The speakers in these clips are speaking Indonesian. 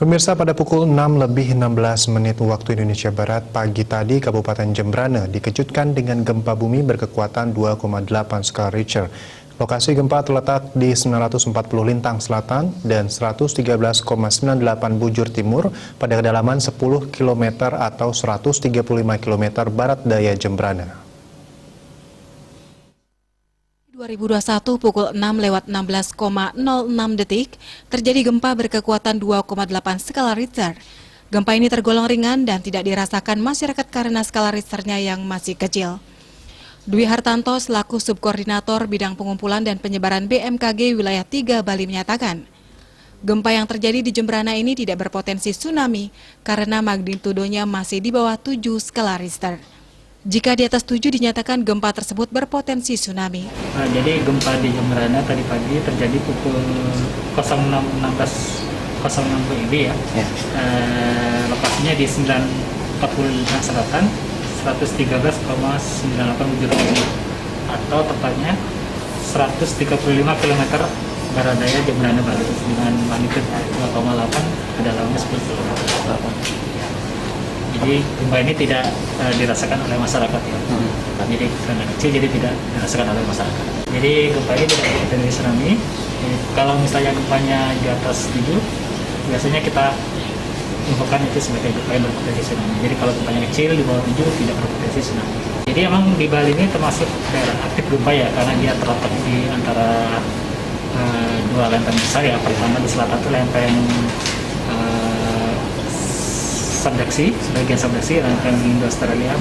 Pemirsa, pada pukul 6:16 waktu Indonesia Barat pagi tadi, Kabupaten Jembrana dikejutkan dengan gempa bumi berkekuatan 2,8 skala Richter. Lokasi gempa terletak di 940 Lintang Selatan dan 113,98 Bujur Timur pada kedalaman 10 km atau 135 km barat daya Jembrana. 2021 pukul 6:16,06 detik terjadi gempa berkekuatan 2,8 skala Richter. Gempa ini tergolong ringan dan tidak dirasakan masyarakat karena skala Richternya yang masih kecil. Dwi Hartanto selaku Subkoordinator Bidang Pengumpulan dan Penyebaran BMKG Wilayah 3 Bali menyatakan, gempa yang terjadi di Jembrana ini tidak berpotensi tsunami karena magnitudonya masih di bawah 7 skala Richter. Jika di atas 7 dinyatakan gempa tersebut berpotensi tsunami. Jadi gempa di Jembrana tadi pagi terjadi pukul 06.16.06 WIB ya. Lokasinya di 940 Lintang Selatan, 113,98 Bujur Timur, atau tepatnya 135 km barat daya Jembrana, Bali, dengan magnitudo 2,8, kedalamannya 10 km. Jadi gempa ini tidak dirasakan oleh masyarakat ya. Jadi karena kecil jadi tidak dirasakan oleh masyarakat. Jadi gempa ini tidak berpotensi tsunami. Kalau misalnya gempanya di atas 7, biasanya kita infokan itu sebagai gempa yang berpotensi tsunami. Jadi kalau gempanya kecil di bawah 7 tidak berpotensi tsunami. Jadi emang di Bali ini termasuk daerah aktif gempa ya, karena dia terletak di antara dua lempeng besar ya. Pertama di selatan itu lempeng subduksi, sebagian subduksi, lempeng Indo-Australia.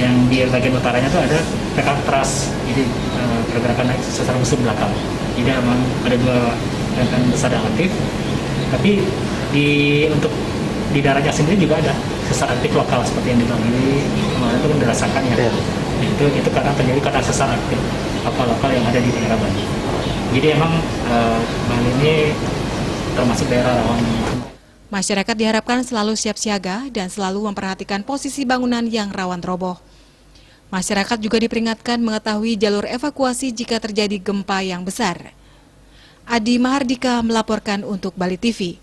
Yang di bagian utaranya itu ada tekan teras, jadi pergerakan naik sesar musuh belakang. Jadi memang ada dua lempeng besar yang aktif, tapi untuk di daerahnya sendiri juga ada sesar aktif lokal seperti yang di Bali kemarin itu kan dirasakan ya. Itu karena terjadi karena sesar aktif lokal yang ada di daerah Bali. Jadi emang Bali ini termasuk daerah rawan. Masyarakat diharapkan selalu siap siaga dan selalu memperhatikan posisi bangunan yang rawan roboh. Masyarakat juga diperingatkan mengetahui jalur evakuasi jika terjadi gempa yang besar. Adi Mahardika melaporkan untuk Bali TV.